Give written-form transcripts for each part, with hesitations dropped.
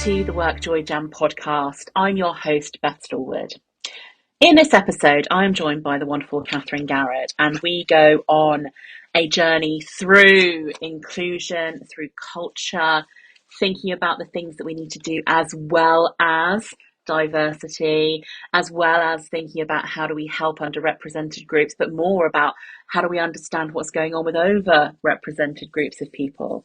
to the WorkJoy Jam podcast. I'm your host, Beth Stallwood. In this episode, I am joined by the wonderful Catherine Garrod, and we go on a journey through inclusion, through culture, thinking about the things that we need to do, as well as diversity, as well as thinking about how do we help underrepresented groups, but more about how do we understand what's going on with overrepresented groups of people,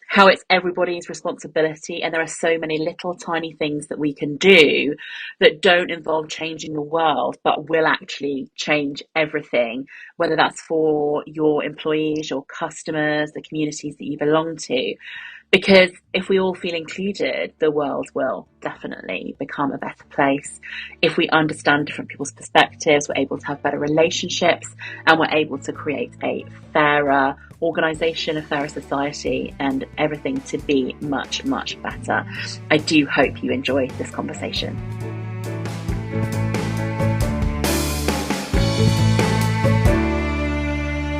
how it's everybody's responsibility, and there are so many little tiny things that we can do that don't involve changing the world but will actually change everything, whether that's for your employees, your customers, the communities that you belong to. Because if we all feel included, the world will definitely become a better place. If we understand different people's perspectives, we're able to have better relationships, and we're able to create a fairer organisation, a fairer society, and everything to be much, much better. I do hope you enjoy this conversation.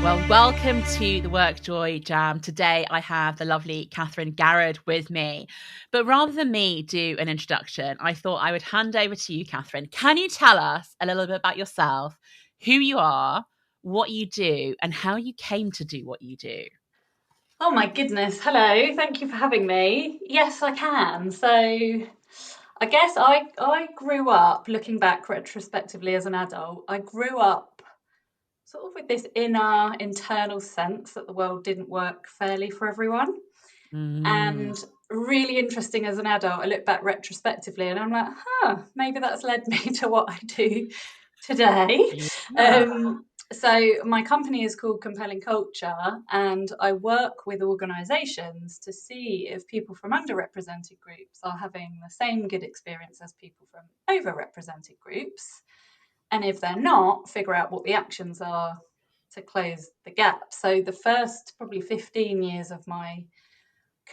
Well, welcome to the WorkJoy Jam. Today I have the lovely Catherine Garrod with me. But rather than me do an introduction, I thought I would hand over to you, Catherine. Can you tell us a little bit about yourself, who you are, what you do, and how you came to do what you do? Oh my goodness. Hello. Thank you for having me. Yes, I can. So I guess I grew up, looking back retrospectively as an adult, I grew up sort of with this inner internal sense that the world didn't work fairly for everyone. And really interesting as an adult, I look back retrospectively and I'm like, maybe that's led me to what I do today. Yeah. So my company is called Compelling Culture, and I work with organisations to see if people from underrepresented groups are having the same good experience as people from overrepresented groups. And if they're not, figure out what the actions are to close the gap. So the first probably 15 years of my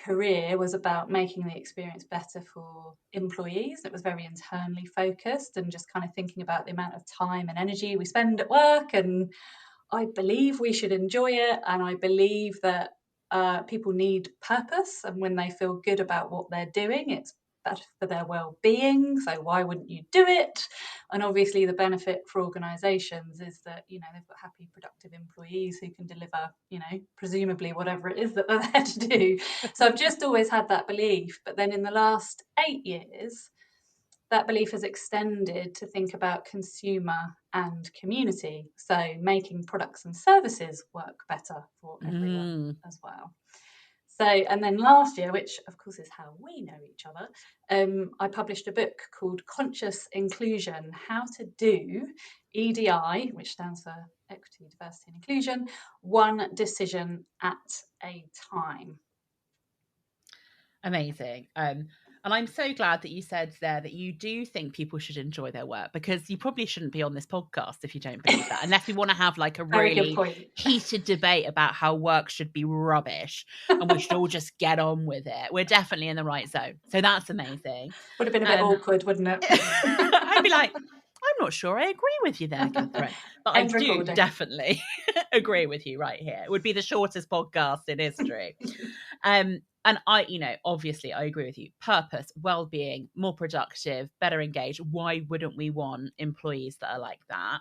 career was about making the experience better for employees. It was very internally focused and just kind of thinking about the amount of time and energy we spend at work. And I believe we should enjoy it. And I believe that people need purpose. And when they feel good about what they're doing, it's better for their well-being. So why wouldn't you do it? And obviously the benefit for organizations is that, you know, they've got happy, productive employees who can deliver, you know, presumably whatever it is that they're there to do. So I've just always had that belief. But then in the last 8 years, that belief has extended to think about consumer and community. So making products and services work better for everyone as well. So, and then last year, which of course is how we know each other, I published a book called Conscious Inclusion, How to Do EDI, which stands for Equity, Diversity and Inclusion, one decision at a time. Amazing. And I'm so glad that you said there that you do think people should enjoy their work, because you probably shouldn't be on this podcast if you don't believe that, unless we want to have like a really heated debate about how work should be rubbish and we should all just get on with it. We're definitely in the right zone. So that's amazing. Would have been a bit awkward, wouldn't it? I'd be like, I'm not sure I agree with you there, Catherine. But I do definitely agree with you right here. It would be the shortest podcast in history. And I, you know, obviously I agree with you. Purpose, well-being, more productive, better engaged. Why wouldn't we want employees that are like that?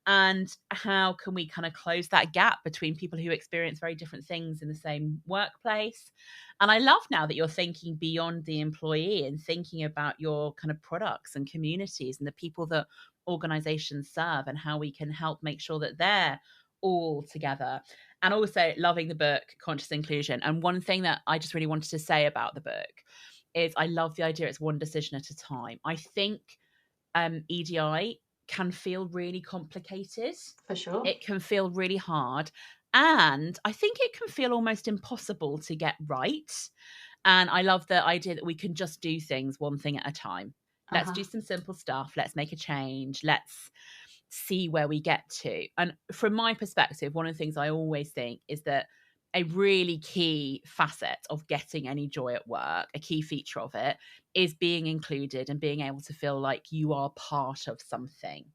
And how can we kind of close that gap between people who experience very different things in the same workplace? And I love now that you're thinking beyond the employee and thinking about your kind of products and communities and the people that organizations serve and how we can help make sure that they're all together. And also loving the book, Conscious Inclusion. And one thing that I just really wanted to say about the book is I love the idea it's one decision at a time. I think EDI can feel really complicated. For sure. It can feel really hard. And I think it can feel almost impossible to get right. And I love the idea that we can just do things one thing at a time. Let's do some simple stuff. Let's make a change. Let's see where we get to. And from my perspective, one of the things I always think is that a really key facet of getting any joy at work, a key feature of it, is being included and being able to feel like you are part of something.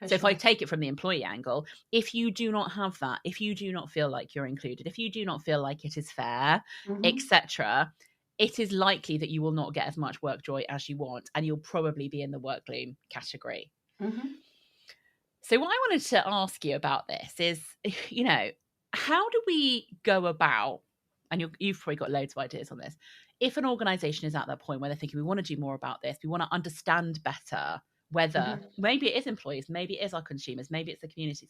So if I take it from the employee angle, if you do not have that, if you do not feel like you're included, if you do not feel like it is fair, etc., it is likely that you will not get as much work joy as you want, and you'll probably be in the work gloom category. Mm-hmm. So what I wanted to ask you about this is, how do we go about, and you've probably got loads of ideas on this, if an organisation is at that point where they're thinking, we want to do more about this, we want to understand better whether maybe it is employees, maybe it is our consumers, maybe it's the communities,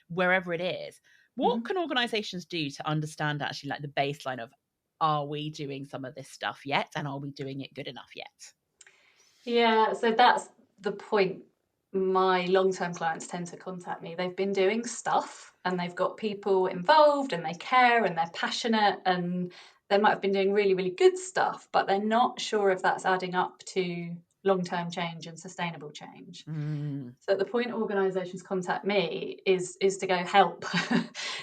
wherever it is, what can organisations do to understand actually like the baseline of, are we doing some of this stuff yet, and are we doing it good enough yet? Yeah, so that's the point. My long-term clients tend to contact me. They've been doing stuff and they've got people involved and they care and they're passionate, and they might have been doing really, really good stuff, but they're not sure if that's adding up to long-term change and sustainable change. So at the point organisations contact me is to go help.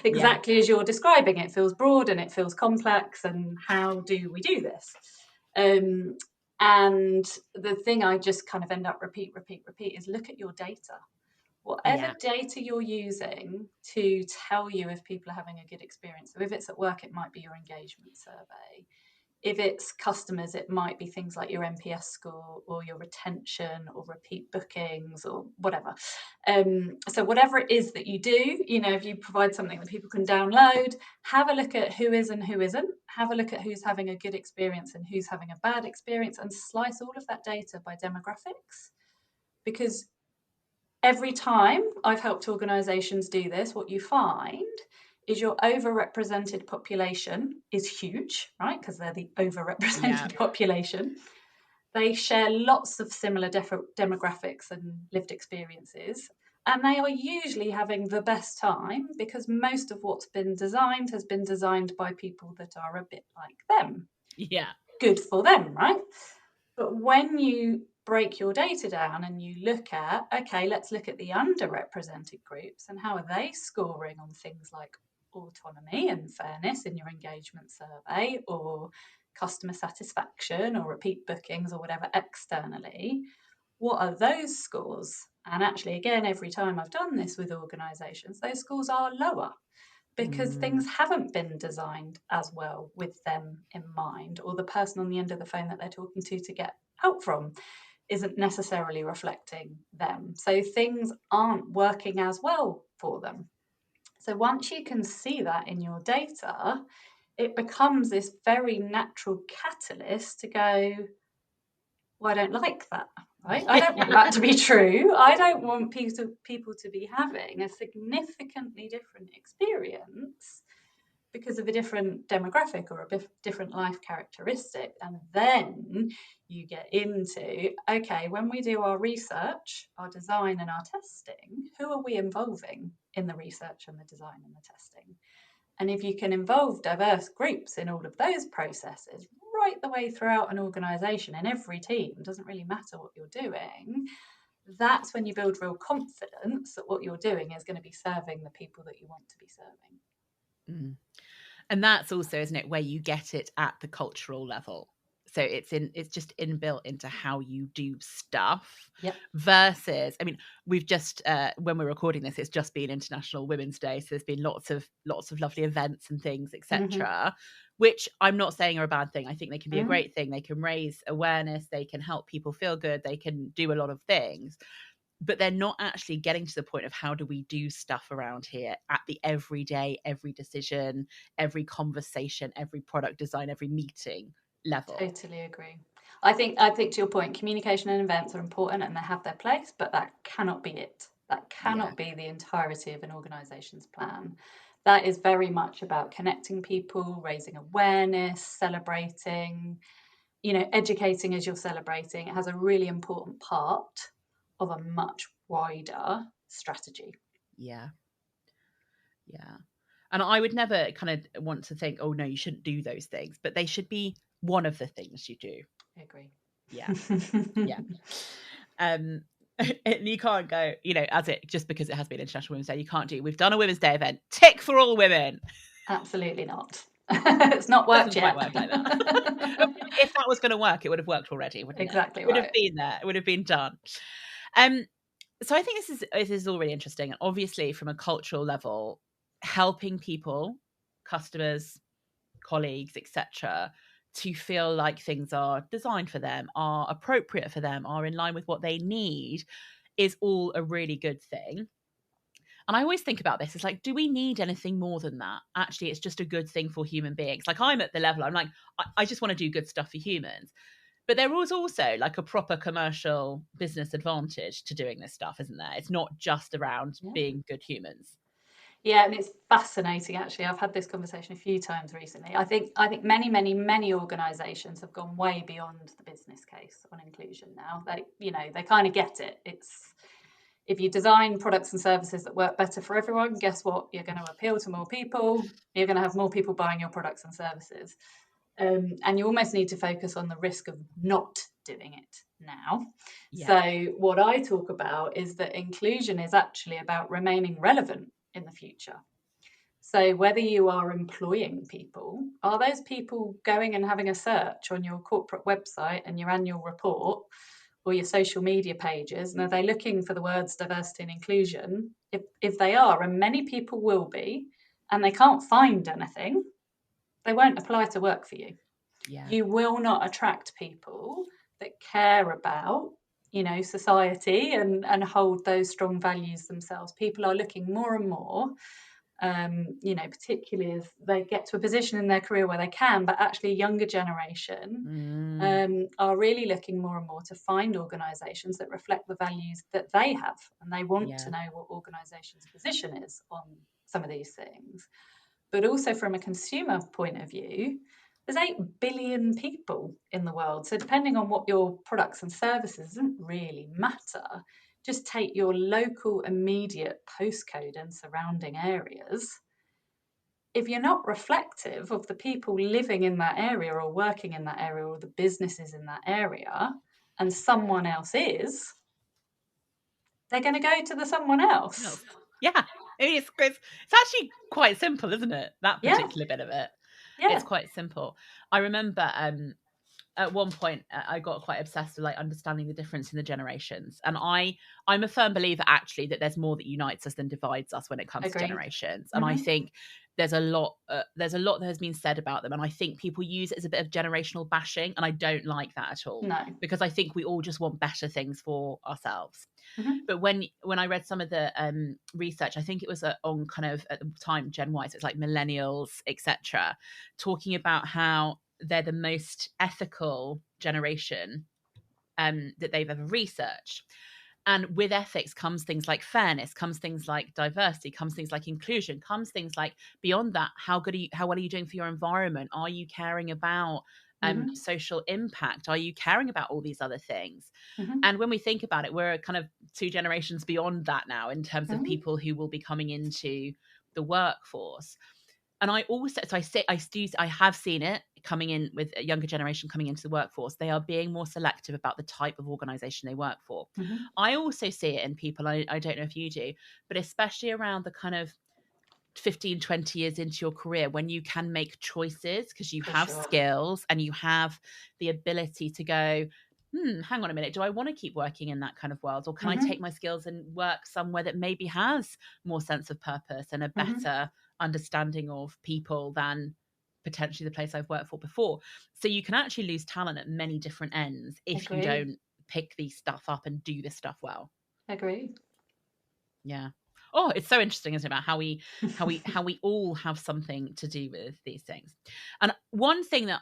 Exactly as you're describing. It feels broad and it feels complex, and how do we do this? And the thing I just kind of end up repeat is look at your data. Whatever data you're using to tell you if people are having a good experience. So if it's at work, it might be your engagement survey. If it's customers, it might be things like your NPS score or your retention or repeat bookings or whatever. So whatever it is that you do, if you provide something that people can download, have a look at who is and who isn't. Have a look at who's having a good experience and who's having a bad experience, and slice all of that data by demographics. Because every time I've helped organisations do this, what you find is your overrepresented population is huge, right? Because they're the overrepresented population. They share lots of similar demographics and lived experiences, and they are usually having the best time because most of what's been designed has been designed by people that are a bit like them. Yeah. Good for them, right? But when you break your data down and you look at, okay, let's look at the underrepresented groups and how are they scoring on things like autonomy and fairness in your engagement survey, or customer satisfaction or repeat bookings or whatever externally, what are those scores? And actually, again, every time I've done this with organisations, those scores are lower because things haven't been designed as well with them in mind, or the person on the end of the phone that they're talking to get help from isn't necessarily reflecting them. So things aren't working as well for them. So once you can see that in your data, it becomes this very natural catalyst to go, well, I don't like that, right? I don't want that to be true. I don't want people to be having a significantly different experience because of a different demographic or a different life characteristic. And then you get into, okay, when we do our research, our design and our testing, who are we involving in the research and the design and the testing? And if you can involve diverse groups in all of those processes right the way throughout an organisation, in every team, doesn't really matter what you're doing, that's when you build real confidence that what you're doing is going to be serving the people that you want to be serving. And that's also, isn't it, where you get it at the cultural level. So it's just inbuilt into how you do stuff. Versus, I mean, we've just when we're recording this, it's just been International Women's Day, so there's been lots of lovely events and things, etc. Which I'm not saying are a bad thing. I think they can be a great thing. They can raise awareness, they can help people feel good, they can do a lot of things. But they're not actually getting to the point of how do we do stuff around here at the everyday, every decision, every conversation, every product design, every meeting level. Totally agree. I think to your point, communication and events are important and they have their place, but that cannot be it. That cannot be the entirety of an organisation's plan. That is very much about connecting people, raising awareness, celebrating, educating as you're celebrating. It has a really important part of a much wider strategy. Yeah. And I would never kind of want to think, oh no, you shouldn't do those things, but they should be one of the things you do. I agree. Yeah. And you can't go, just because it has been International Women's Day, you can't do, we've done a Women's Day event, tick for all women. Absolutely not. It's not worked yet. It doesn't quite work like that. If that was going to work, it would have worked already, wouldn't exactly it? It would right. have been there. It would have been done. So I think this is all really interesting. And obviously from a cultural level, helping people, customers, colleagues, etc., to feel like things are designed for them, are appropriate for them, are in line with what they need, is all a really good thing. And I always think about this, it's like, do we need anything more than that? Actually, it's just a good thing for human beings. Like, I'm at the level, I'm like, I just want to do good stuff for humans. But there was also like a proper commercial business advantage to doing this stuff, isn't there? It's not just around being good humans. Yeah, and it's fascinating actually. I've had this conversation a few times recently. I think many organisations have gone way beyond the business case on inclusion now. They kind of get it. It's, if you design products and services that work better for everyone, guess what? You're going to appeal to more people. You're going to have more people buying your products and services. And you almost need to focus on the risk of not doing it now. Yeah. So what I talk about is that inclusion is actually about remaining relevant in the future. So whether you are employing people, are those people going and having a search on your corporate website and your annual report or your social media pages, and are they looking for the words diversity and inclusion? If they are, and many people will be, and they can't find anything, they won't apply to work for you. Yeah. You will not attract people that care about, society and hold those strong values themselves. People are looking more and more, particularly as they get to a position in their career where they can, but actually younger generation are really looking more and more to find organisations that reflect the values that they have, and they want to know what organisations' position is on some of these things. But also from a consumer point of view, there's 8 billion people in the world. So depending on what your products and services doesn't really matter. Just take your local immediate postcode and surrounding areas. If you're not reflective of the people living in that area or working in that area or the businesses in that area, and someone else is, they're going to go to the someone else. Yeah. It's actually quite simple, isn't it? That particular bit of it. Yeah. It's quite simple. I remember at one point I got quite obsessed with like understanding the difference in the generations, and I'm a firm believer actually that there's more that unites us than divides us when it comes to generations. And I think there's a lot that has been said about them, and I think people use it as a bit of generational bashing, and I don't like that at all. No. Because I think we all just want better things for ourselves. But when I read some of the research, I think it was on kind of at the time Gen Y, so it's like millennials, etc., talking about how they're the most ethical generation that they've ever researched. And with ethics comes things like fairness, comes things like diversity, comes things like inclusion, comes things like beyond that, how well are you doing for your environment? Are you caring about social impact? Are you caring about all these other things? And when we think about it, we're kind of 2 generations beyond that now in terms of people who will be coming into the workforce. And I also, so I have seen it coming in with a younger generation coming into the workforce. They are being more selective about the type of organization they work for. I also see it in people, I don't know if you do, but especially around the kind of 15, 20 years into your career when you can make choices because you have skills and you have the ability to go, hang on a minute, do I want to keep working in that kind of world? Or can I take my skills and work somewhere that maybe has more sense of purpose and a better understanding of people than potentially the place I've worked for before? So you can actually lose talent at many different ends if you don't pick these stuff up and do this stuff well. Agree. Yeah. Oh, it's so interesting, isn't it, about how we all have something to do with these things. And one thing that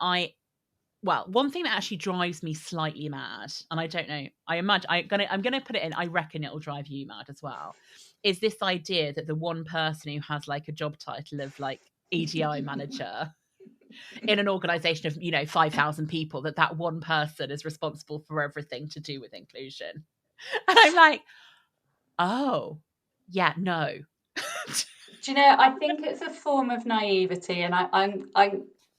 actually drives me slightly mad, and I don't know, I imagine I'm gonna put it in, I reckon it'll drive you mad as well, is this idea that the one person who has like a job title of like EDI manager in an organization of 5,000 people, that one person is responsible for everything to do with inclusion. And I'm like, oh yeah, no. Do you know, I think it's a form of naivety, and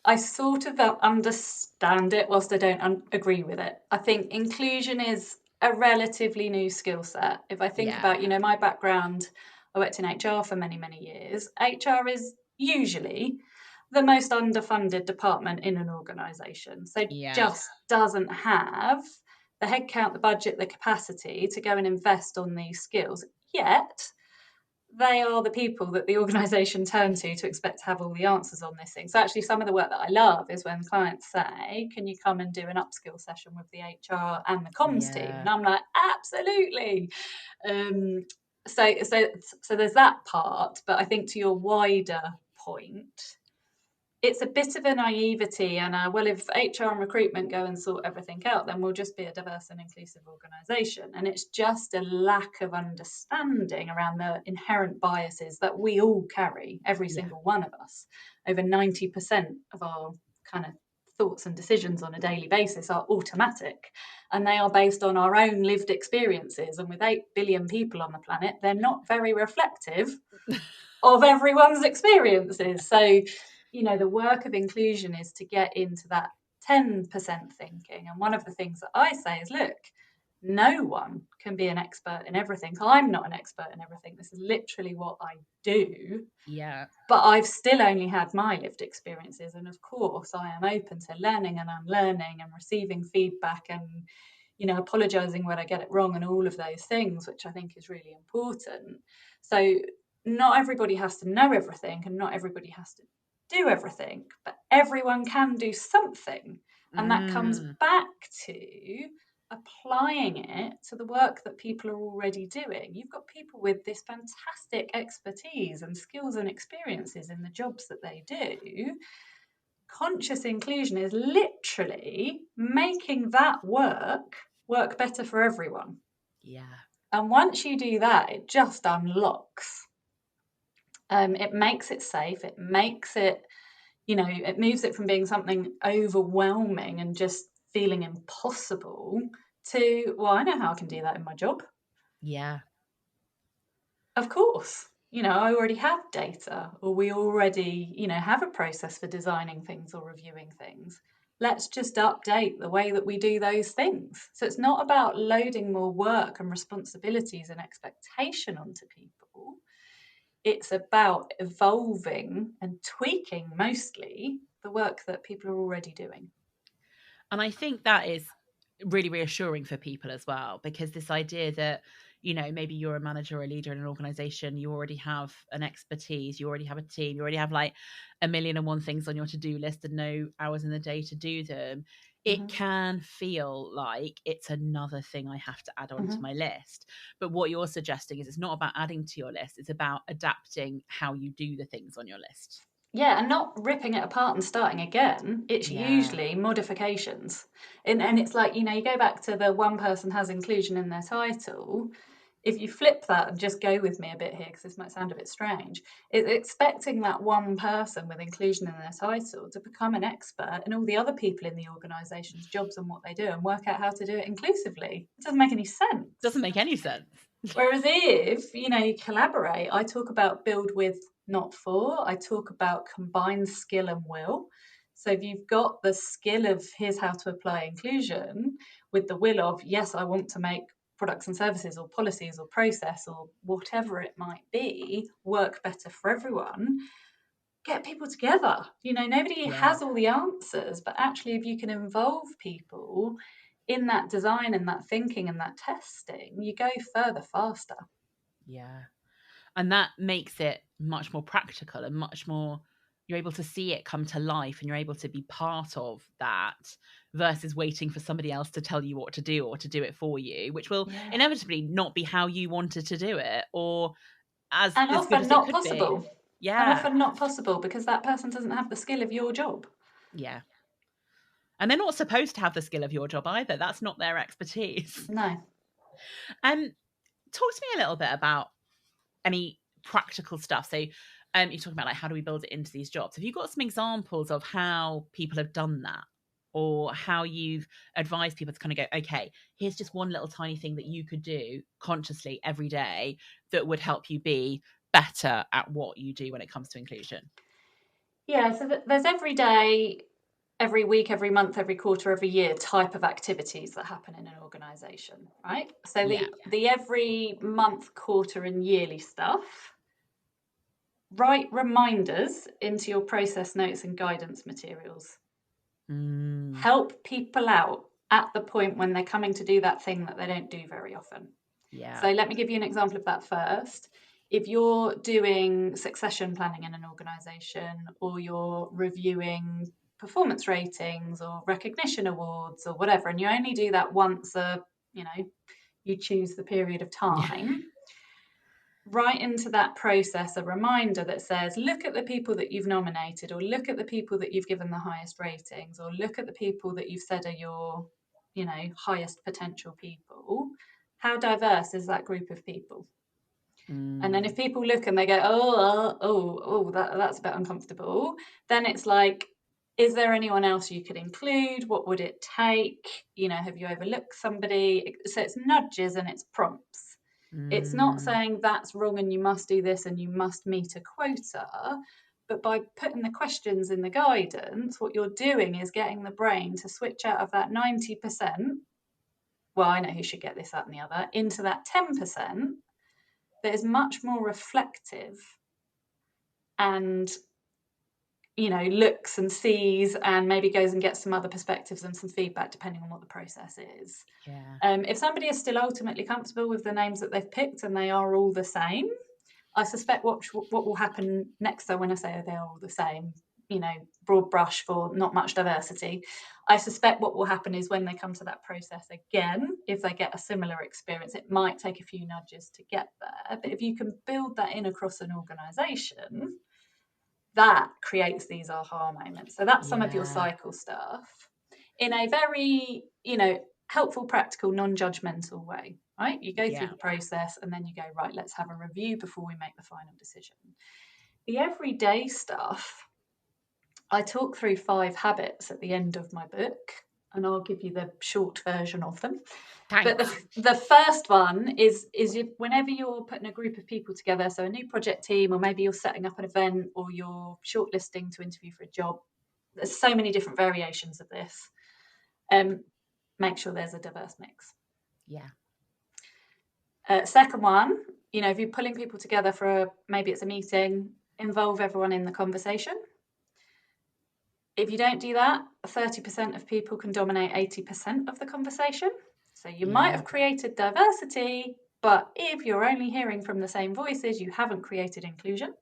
I sort of understand it whilst I don't agree with it. I think inclusion is a relatively new skill set. If I think about, my background, I worked in HR for many, many years. HR is usually the most underfunded department in an organisation. So just doesn't have the headcount, the budget, the capacity to go and invest on these skills. Yet they are the people that the organisation turn to expect to have all the answers on this thing. So actually some of the work that I love is when clients say, can you come and do an upskill session with the HR and the comms team? Yeah. And I'm like, absolutely. So there's that part, but I think to your wider point, it's a bit of a naivety and well, if HR and recruitment go and sort everything out, then we'll just be a diverse and inclusive organisation. And it's just a lack of understanding around the inherent biases that we all carry, every single one of us. Over 90% of our kind of thoughts and decisions on a daily basis are automatic, and they are based on our own lived experiences. And with 8 billion people on the planet, they're not very reflective of everyone's experiences. So the work of inclusion is to get into that 10% thinking. And one of the things that I say is, look, no one can be an expert in everything. I'm not an expert in everything. This is literally what I do. Yeah. But I've still only had my lived experiences. And of course, I am open to learning and unlearning and receiving feedback and, apologising when I get it wrong and all of those things, which I think is really important. So not everybody has to know everything and not everybody has to do everything, but everyone can do something. And that comes back to applying it to the work that people are already doing. You've got people with this fantastic expertise and skills and experiences in the jobs that they do. Conscious inclusion is literally making that work better for everyone. Yeah. And once you do that, it just unlocks. It makes it safe. It makes it, it moves it from being something overwhelming and just feeling impossible to, well, I know how I can do that in my job. Yeah. Of course. I already have data, or we already, have a process for designing things or reviewing things. Let's just update the way that we do those things. So it's not about loading more work and responsibilities and expectation onto people. It's about evolving and tweaking mostly the work that people are already doing. And I think that is really reassuring for people as well, because this idea that, maybe you're a manager or a leader in an organization, you already have an expertise, you already have a team, you already have like 1,000,001 things on your to-do list and no hours in the day to do them. It can feel like it's another thing I have to add on to my list. But what you're suggesting is it's not about adding to your list, it's about adapting how you do the things on your list. Yeah, and not ripping it apart and starting again. It's usually modifications. And it's like, you go back to the one person has inclusion in their title. If you flip that and just go with me a bit here, because this might sound a bit strange, it's expecting that one person with inclusion in their title to become an expert in all the other people in the organisation's jobs and what they do and work out how to do it inclusively. It doesn't make any sense. Doesn't make any sense. Whereas if, you collaborate, I talk about build with, not for. I talk about combined skill and will. So if you've got the skill of here's how to apply inclusion with the will of, yes, I want to make products and services or policies or process or whatever it might be work better for everyone, get people together. Nobody has all the answers, but actually if you can involve people in that design and that thinking and that testing, you go further faster. Yeah. And that makes it much more practical and much more, you're able to see it come to life and you're able to be part of that versus waiting for somebody else to tell you what to do or to do it for you, which will inevitably not be how you wanted to do it or as good as it could possible. be. Yeah. And often not possible because that person doesn't have the skill of your job. Yeah. And they're not supposed to have the skill of your job either. That's not their expertise. No. Talk to me a little bit about any practical stuff. So you're talking about like how do we build it into these jobs? Have you got some examples of how people have done that or how you've advised people to kind of go, okay, here's just one little tiny thing that you could do consciously every day that would help you be better at what you do when it comes to inclusion? Yeah, so there's every day, every week, every month, every quarter, every year type of activities that happen in an organisation, right? So the every month, quarter and yearly stuff, write reminders into your process notes and guidance materials. Help people out at the point when they're coming to do that thing that they don't do very often. Yeah. So let me give you an example of that first. if you're doing succession planning in an organisation, or you're reviewing performance ratings or recognition awards or whatever, and you only do that once you choose the period of time, right into that process a reminder that says, look at the people that you've nominated, or look at the people that you've given the highest ratings, or look at the people that you've said are your highest potential people. How diverse is that group of people? And then if people look and they go, that's a bit uncomfortable, then it's like, is there anyone else you could include? What would it take? Have you overlooked somebody? So it's nudges and it's prompts. It's not saying that's wrong and you must do this and you must meet a quota, but by putting the questions in the guidance, what you're doing is getting the brain to switch out of that 90%, well, I know who should get this, that and the other, into that 10% that is much more reflective and looks and sees and maybe goes and gets some other perspectives and some feedback depending on what the process is. If somebody is still ultimately comfortable with the names that they've picked and they are all the same, I suspect what will happen next time, when I say they are all the same, broad brush for not much diversity, I suspect what will happen is when they come to that process again, if they get a similar experience, it might take a few nudges to get there. But if you can build that in across an organisation, that creates these aha moments. So that's some of your cycle stuff in a very, helpful, practical, non-judgmental way, right? You go through the process and then you go, right, let's have a review before we make the final decision. The everyday stuff, I talk through 5 habits at the end of my book, and I'll give you the short version of them. Thanks. But the first one is whenever you're putting a group of people together, so a new project team, or maybe you're setting up an event, or you're shortlisting to interview for a job, there's so many different variations of this. Make sure there's a diverse mix. Second one, if you're pulling people together for maybe it's a meeting, involve everyone in the conversation. If you don't do that, 30% of people can dominate 80% of the conversation. So you might have created diversity, but if you're only hearing from the same voices, you haven't created inclusion.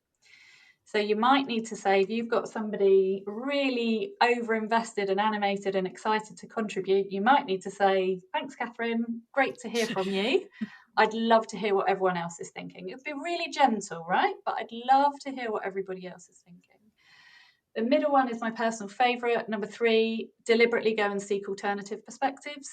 So you might need to say, if you've got somebody really over-invested and animated and excited to contribute, you might need to say, thanks, Catherine, great to hear from you. I'd love to hear what everyone else is thinking. It'd be really gentle, right? But I'd love to hear what everybody else is thinking. The middle one is my personal favourite. Number 3, deliberately go and seek alternative perspectives.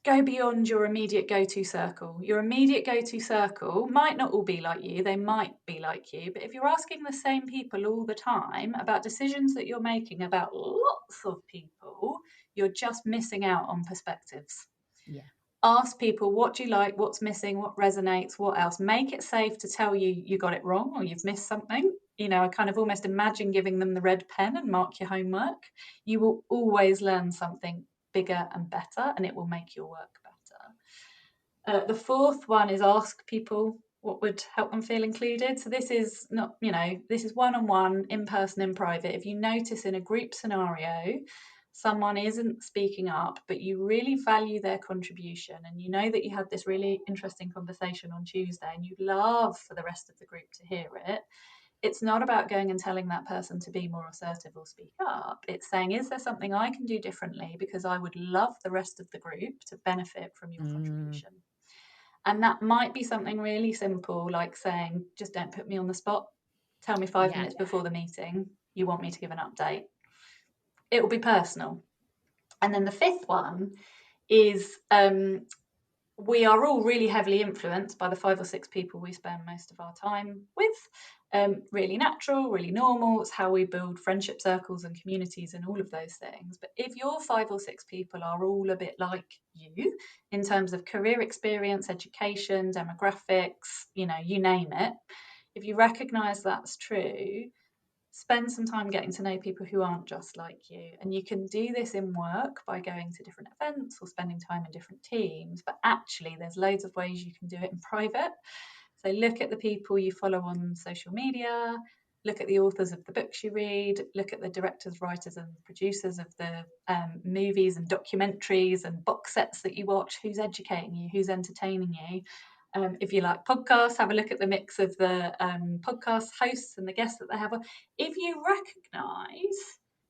Go beyond your immediate go-to circle. Your immediate go-to circle might not all be like you. They might be like you. But if you're asking the same people all the time about decisions that you're making about lots of people, you're just missing out on perspectives. Ask people, what do you like? What's missing? What resonates? What else? Make it safe to tell you got it wrong or you've missed something. I kind of almost imagine giving them the red pen and mark your homework. You will always learn something bigger and better, and it will make your work better. The fourth one is ask people what would help them feel included. So this is not, this is one-on-one, in person, in private. If you notice in a group scenario, someone isn't speaking up, but you really value their contribution, and you know that you had this really interesting conversation on Tuesday and you'd love for the rest of the group to hear it, it's not about going and telling that person to be more assertive or speak up. It's saying, is there something I can do differently? Because I would love the rest of the group to benefit from your contribution. And that might be something really simple, like saying, just don't put me on the spot. Tell me 5 minutes before the meeting, you want me to give an update. It will be personal. And then the 5th one is we are all really heavily influenced by the 5 or 6 people we spend most of our time with. Really natural, really normal. It's how we build friendship circles and communities and all of those things. But if your 5 or 6 people are all a bit like you in terms of career experience, education, demographics, you name it, if you recognise that's true, spend some time getting to know people who aren't just like you. And you can do this in work by going to different events or spending time in different teams. But actually, there's loads of ways you can do it in private. So look at the people you follow on social media, look at the authors of the books you read, look at the directors, writers and producers of the movies and documentaries and box sets that you watch, who's educating you, who's entertaining you, If you like podcasts, have a look at the mix of the podcast hosts and the guests that they have on. If you recognise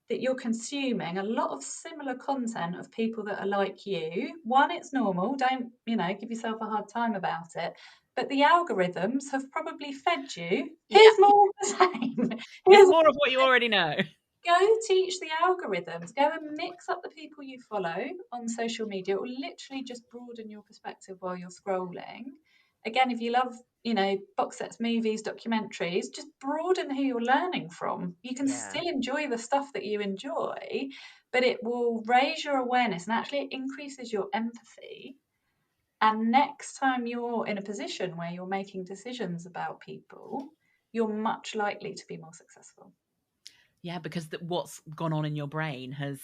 that you're consuming a lot of similar content of people that are like you, one, it's normal. Don't, give yourself a hard time about it. But the algorithms have probably fed you. Here's more of the same. Here's more of what you already know. Go teach the algorithms. Go and mix up the people you follow on social media. It will literally just broaden your perspective while you're scrolling. Again, if you love, box sets, movies, documentaries, just broaden who you're learning from. You can still enjoy the stuff that you enjoy, but it will raise your awareness and actually it increases your empathy. And next time you're in a position where you're making decisions about people, you're much likely to be more successful. Yeah, because what's gone on in your brain has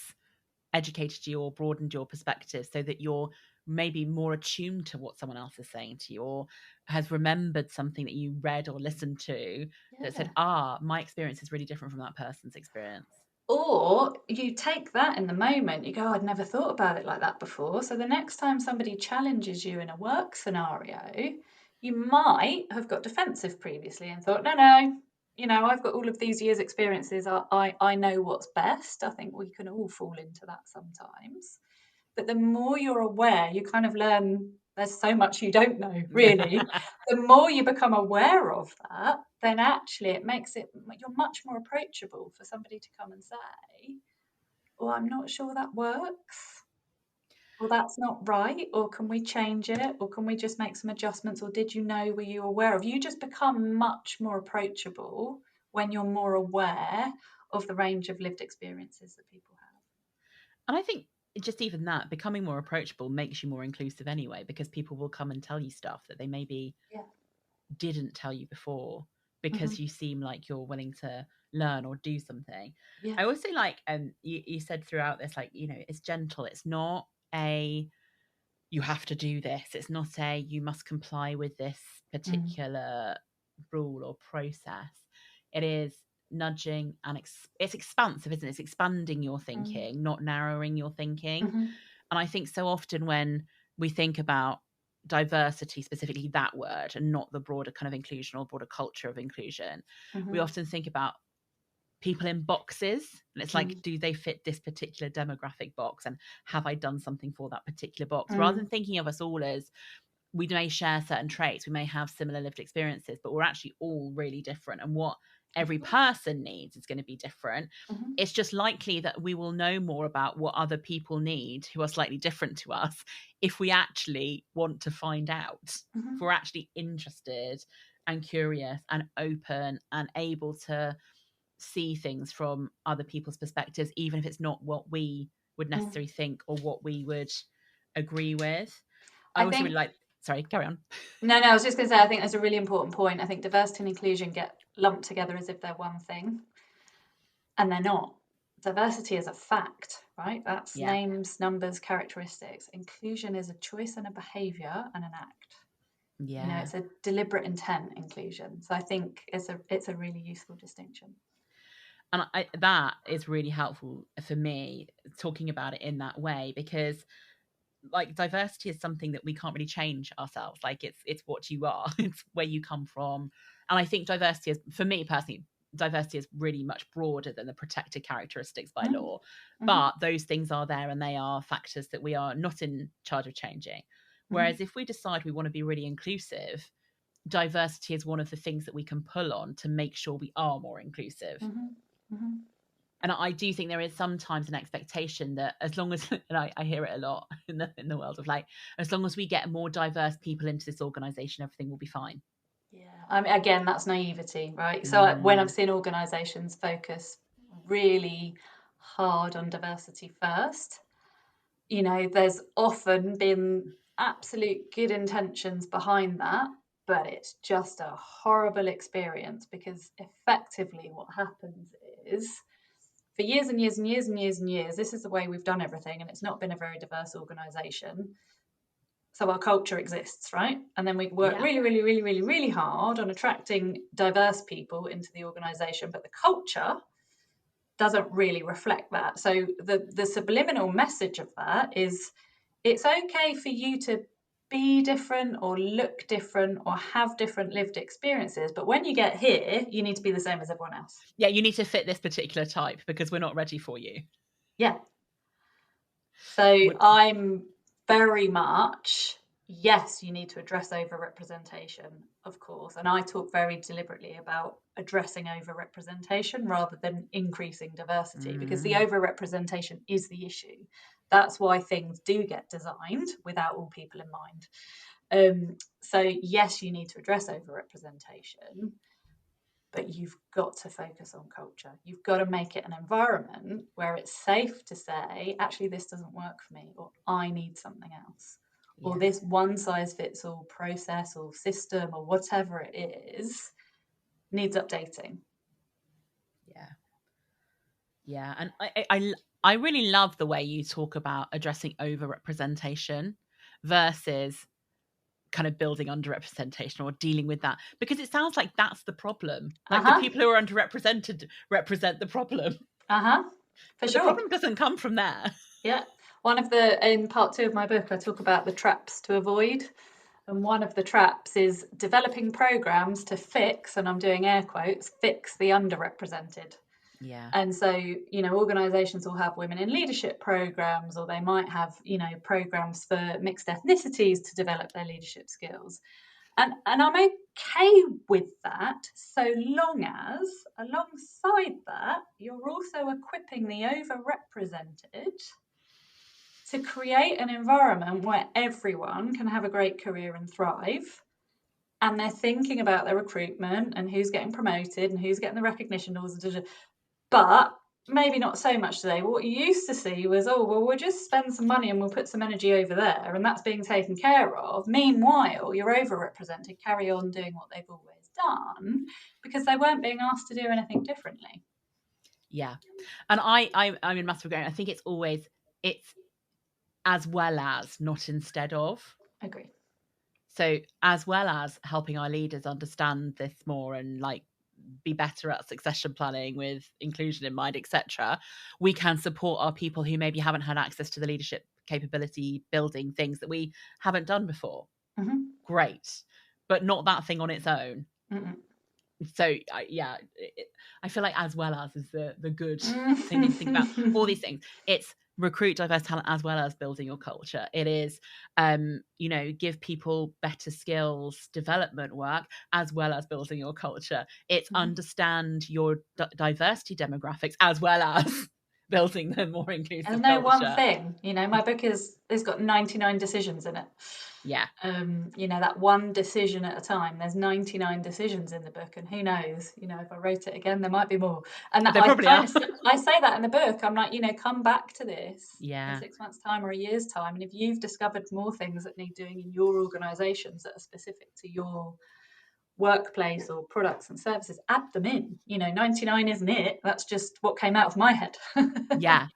educated you or broadened your perspective so that you're maybe more attuned to what someone else is saying to you, or has remembered something that you read or listened to that said, my experience is really different from that person's experience. Or you take that in the moment, you go, I'd never thought about it like that before. So the next time somebody challenges you in a work scenario, you might have got defensive previously and thought, no, I've got all of these years' experiences. I know what's best. I think we can all fall into that sometimes. But the more you're aware, you kind of learn there's so much you don't know, really. The more you become aware of that, then actually it makes it, you're much more approachable for somebody to come and say, oh, I'm not sure that works, or that's not right, or can we change it, or can we just make some adjustments, or did you know, were you aware of? You just become much more approachable when you're more aware of the range of lived experiences that people have. And I think just even that, becoming more approachable makes you more inclusive anyway, because people will come and tell you stuff that they maybe didn't tell you before, because you seem like you're willing to learn or do something. I also like, you said throughout this, like, it's gentle. It's not a, you have to do this. It's not a, you must comply with this particular rule or process. It is nudging, and it's expansive, isn't it? It's expanding your thinking, not narrowing your thinking. And I think so often when we think about diversity, specifically that word, and not the broader kind of inclusion or broader culture of inclusion, we often think about people in boxes, and it's like, do they fit this particular demographic box, and have I done something for that particular box, rather than thinking of us all as, we may share certain traits, we may have similar lived experiences, but we're actually all really different, and what every person needs is going to be different. It's just likely that we will know more about what other people need who are slightly different to us if we actually want to find out, if we're actually interested and curious and open and able to see things from other people's perspectives, even if it's not what we would necessarily think or what we would agree with. I also really like, sorry, carry on. No, I was just going to say, I think that's a really important point. I think diversity and inclusion get lumped together as if they're one thing, and they're not. Diversity is a fact, right? That's names, numbers, characteristics. Inclusion is a choice and a behaviour and an act. It's a deliberate intent inclusion. So I think it's a really useful distinction. And that is really helpful for me, talking about it in that way, because like diversity is something that we can't really change ourselves. Like it's what you are, it's where you come from. And I think diversity is, for me personally, diversity is really much broader than the protected characteristics by law. But those things are there, and they are factors that we are not in charge of changing. Whereas if we decide we want to be really inclusive, diversity is one of the things that we can pull on to make sure we are more inclusive. And I do think there is sometimes an expectation that as long as, and I hear it a lot in the world of like, as long as we get more diverse people into this organisation, everything will be fine. Yeah, I mean, again, that's naivety, right? So when I've seen organisations focus really hard on diversity first, there's often been absolute good intentions behind that, but it's just a horrible experience, because effectively what happens is, for years and years and years and years and years, this is the way we've done everything, and it's not been a very diverse organisation. So our culture exists, right? And then we work really, really, really, really, really hard on attracting diverse people into the organisation, but the culture doesn't really reflect that. So the subliminal message of that is, it's okay for you to be different or look different or have different lived experiences, but when you get here, you need to be the same as everyone else. Yeah, you need to fit this particular type because we're not ready for you. Yeah. So I'm very much, yes, you need to address over-representation, of course. And I talk very deliberately about addressing over-representation rather than increasing diversity, because the over-representation is the issue. That's why things do get designed without all people in mind. So yes, you need to address over-representation, but you've got to focus on culture. You've got to make it an environment where it's safe to say, actually, this doesn't work for me, or I need something else, or this one size fits all process or system or whatever it is needs updating. Yeah. And I really love the way you talk about addressing over-representation versus kind of building underrepresentation or dealing with that, because it sounds like that's the problem. Like the people who are underrepresented represent the problem. For but sure. The problem doesn't come from there. Yeah. In part 2 of my book, I talk about the traps to avoid. And one of the traps is developing programs to fix, and I'm doing air quotes, fix the underrepresented. Yeah. And so, organizations will have women in leadership programs, or they might have, programs for mixed ethnicities to develop their leadership skills. And I'm okay with that, so long as, alongside that, you're also equipping the overrepresented to create an environment where everyone can have a great career and thrive. And they're thinking about their recruitment and who's getting promoted and who's getting the recognition. But maybe not so much today. What you used to see was, we'll just spend some money and we'll put some energy over there, and that's being taken care of. Meanwhile, you're overrepresented carry on doing what they've always done because they weren't being asked to do anything differently. Yeah. And I'm in massive agreement. I think it's as well as, not instead of. Agree. So as well as helping our leaders understand this more and like be better at succession planning with inclusion in mind, etc., we can support our people who maybe haven't had access to the leadership capability building things that we haven't done before. Great, but not that thing on its own. So I feel like as well as is the good thing to think about. All these things, it's recruit diverse talent as well as building your culture. It is give people better skills development work as well as building your culture. It's understand your diversity demographics as well as building the more inclusive There's no culture. one thing, my book it's got 99 decisions in it. Yeah. That one decision at a time. There's 99 decisions in the book, and who knows, if I wrote it again, there might be more. And that I say that in the book. I'm like, come back to this in 6 months' time or a year's time, and if you've discovered more things that need doing in your organisations that are specific to your workplace or products and services, add them in. 99 isn't it? That's just what came out of my head. Yeah.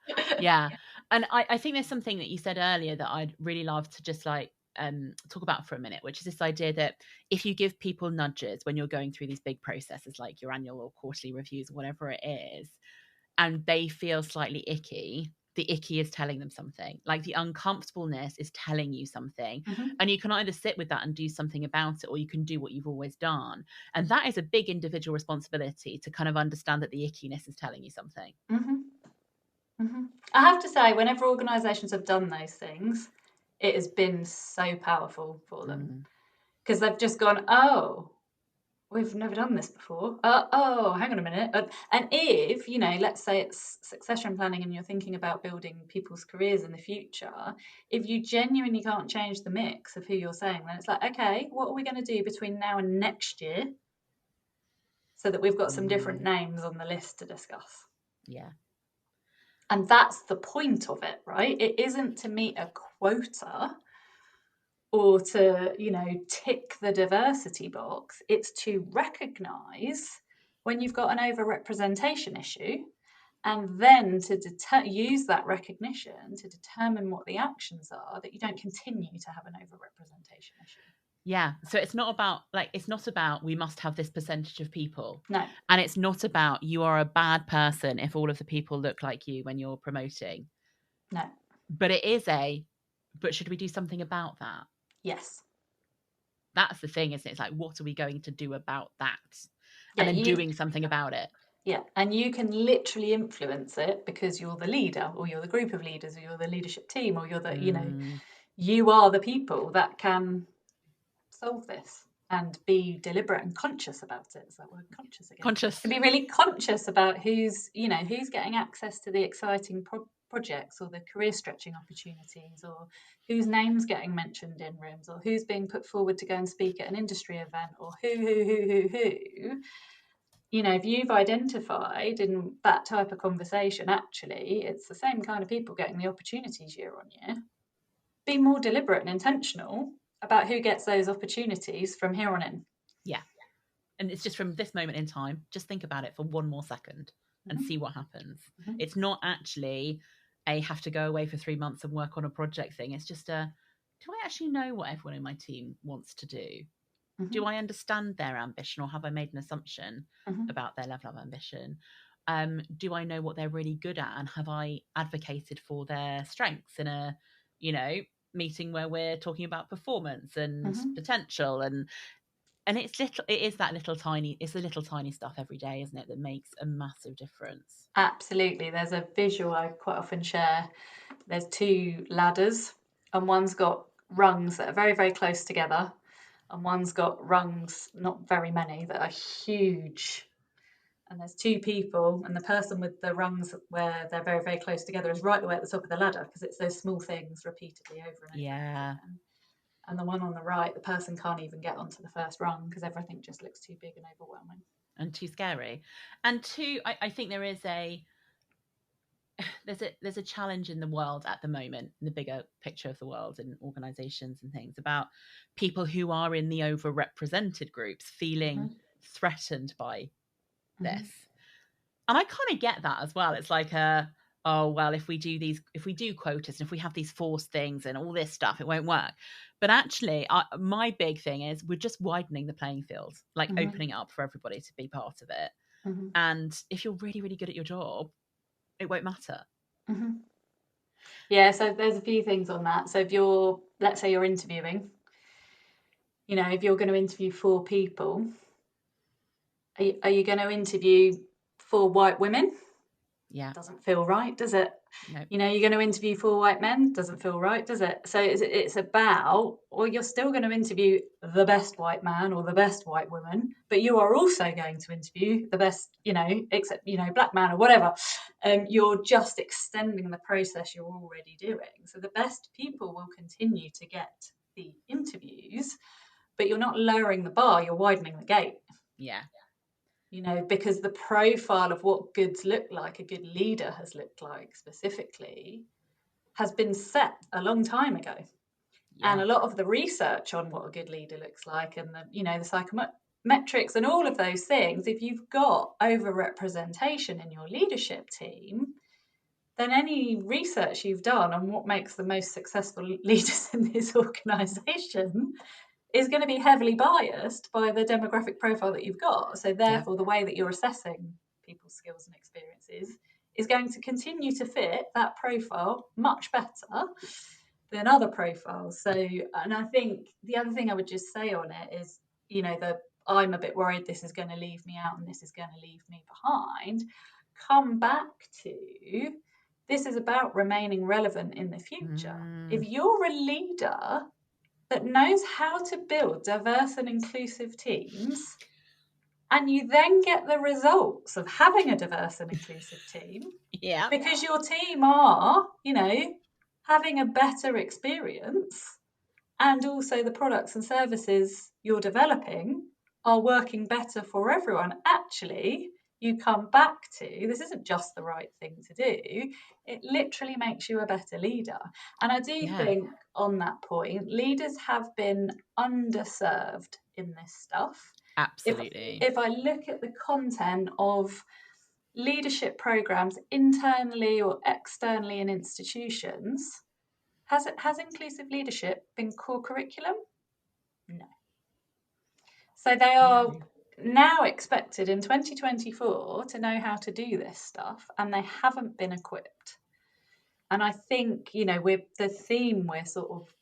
And I think there's something that you said earlier that I'd really love to just talk about for a minute, which is this idea that if you give people nudges when you're going through these big processes like your annual or quarterly reviews, whatever it is, and they feel slightly icky, the icky is telling them something. Like the uncomfortableness is telling you something. And you can either sit with that and do something about it, or you can do what you've always done. And that is a big individual responsibility to kind of understand that the ickiness is telling you something. I have to say, whenever organisations have done those things, it has been so powerful for them because they've just gone, we've never done this before. Hang on a minute. And if, let's say it's succession planning and you're thinking about building people's careers in the future, if you genuinely can't change the mix of who you're saying, then it's like, okay, what are we going to do between now and next year so that we've got some different names on the list to discuss? Yeah. And that's the point of it, right? It isn't to meet a quota or to, tick the diversity box. It's to recognise when you've got an overrepresentation issue, and then to use that recognition to determine what the actions are that you don't continue to have an overrepresentation issue. Yeah. So it's not about we must have this percentage of people. No. And it's not about you are a bad person if all of the people look like you when you're promoting. No. But it is but should we do something about that? Yes. That's the thing, isn't it? It's like, what are we going to do about that? Yeah, And then doing something about it. Yeah, and you can literally influence it because you're the leader, or you're the group of leaders, or you're the leadership team, or you're the, you are the people that can solve this and be deliberate and conscious about it. Is that word conscious again? Conscious. To be really conscious about who's getting access to the exciting projects or the career stretching opportunities, or whose name's getting mentioned in rooms, or who's being put forward to go and speak at an industry event, or who. If you've identified in that type of conversation, actually, it's the same kind of people getting the opportunities year on year. Be more deliberate and intentional about who gets those opportunities from here on in. Yeah. And it's just from this moment in time, just think about it for one more second and see what happens. Mm-hmm. It's not actually a have to go away for 3 months and work on a project thing. It's just do I actually know what everyone in my team wants to do? Mm-hmm. Do I understand their ambition, or have I made an assumption about their level of ambition? Do I know what they're really good at, and have I advocated for their strengths in a, meeting where we're talking about performance and potential, and it's the little tiny stuff every day, isn't it, that makes a massive difference. Absolutely. There's a visual I quite often share. There's 2 ladders, and one's got rungs that are very, very close together, and one's got rungs, not very many, that are huge. And there's 2 people, and the person with the rungs where they're very, very close together is right the way at the top of the ladder, because it's those small things repeatedly over and over. Yeah. Again. And the one on the right, the person can't even get onto the first rung because everything just looks too big and overwhelming. And too scary. And 2, I think there is there's a challenge in the world at the moment, in the bigger picture of the world, in organisations and things, about people who are in the overrepresented groups feeling threatened by this. And I kind of get that as well. It's like oh well, if we do quotas, and if we have these forced things and all this stuff, it won't work. But actually, my big thing is we're just widening the playing field, like opening it up for everybody to be part of it. And if you're really, really good at your job, it won't matter. Yeah, so there's a few things on that. So let's say you're interviewing, if you're going to interview 4 people, are you going to interview 4 white women? Yeah. Doesn't feel right, does it? No. You're going to interview 4 white men. Doesn't feel right, does it? So it's about, or you're still going to interview the best white man or the best white woman, but you are also going to interview the best, except, black man or whatever. You're just extending the process you're already doing. So the best people will continue to get the interviews, but you're not lowering the bar, you're widening the gate. Yeah. Because the profile of what goods look like, a good leader has looked like specifically, has been set a long time ago. Yeah. And a lot of the research on what a good leader looks like, and the psychometrics and all of those things, if you've got overrepresentation in your leadership team, then any research you've done on what makes the most successful leaders in this organisation is going to be heavily biased by the demographic profile that you've got. So therefore, the way that you're assessing people's skills and experiences is going to continue to fit that profile much better than other profiles. So, and I think the other thing I would just say on it is, I'm a bit worried this is going to leave me out and this is going to leave me behind. Come back to, this is about remaining relevant in the future. If you're a leader that knows how to build diverse and inclusive teams, and you then get the results of having a diverse and inclusive team, because your team are, having a better experience, and also the products and services you're developing are working better for everyone. Actually, you come back to, this isn't just the right thing to do, it literally makes you a better leader. And I do think on that point, leaders have been underserved in this stuff. Absolutely. If I look at the content of leadership programs internally or externally in institutions, has inclusive leadership been core curriculum? No. So they are now expected in 2024 to know how to do this stuff, and they haven't been equipped. And I think, with the theme we're sort of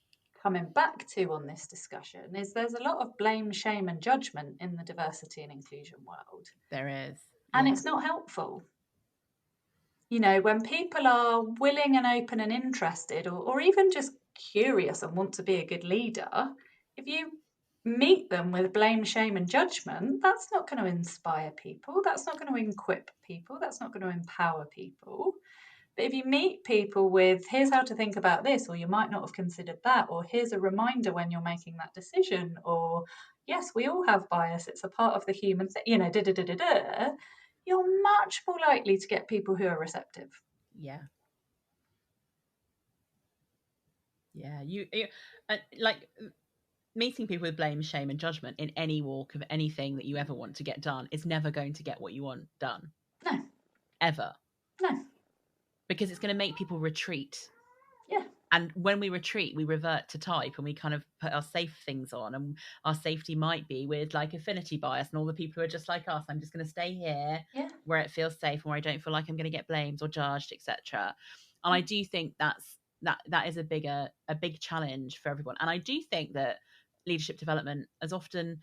coming back to on this discussion is there's a lot of blame, shame and judgment in the diversity and inclusion world. There is. And it's not helpful. You know, when people are willing and open and interested, or even just curious and want to be a good leader, if you meet them with blame, shame and judgment, that's not going to inspire people. That's not going to equip people. That's not going to empower people. But if you meet people with, here's how to think about this, or you might not have considered that, or here's a reminder when you're making that decision, or yes, we all have bias, it's a part of the human thing, you know, you're much more likely to get people who are receptive. Yeah. You like meeting people with blame, shame and judgment in any walk of anything that you ever want to get done is never going to get what you want done. No. Ever. No. Because it's going to make people retreat. Yeah. And when we retreat, we revert to type and we kind of put our safe things on, and our safety might be with like affinity bias and all the people who are just like us. I'm just going to stay here where it feels safe and where I don't feel like I'm going to get blamed or judged, etc. And I do think that is a big challenge for everyone. And I do think that leadership development is often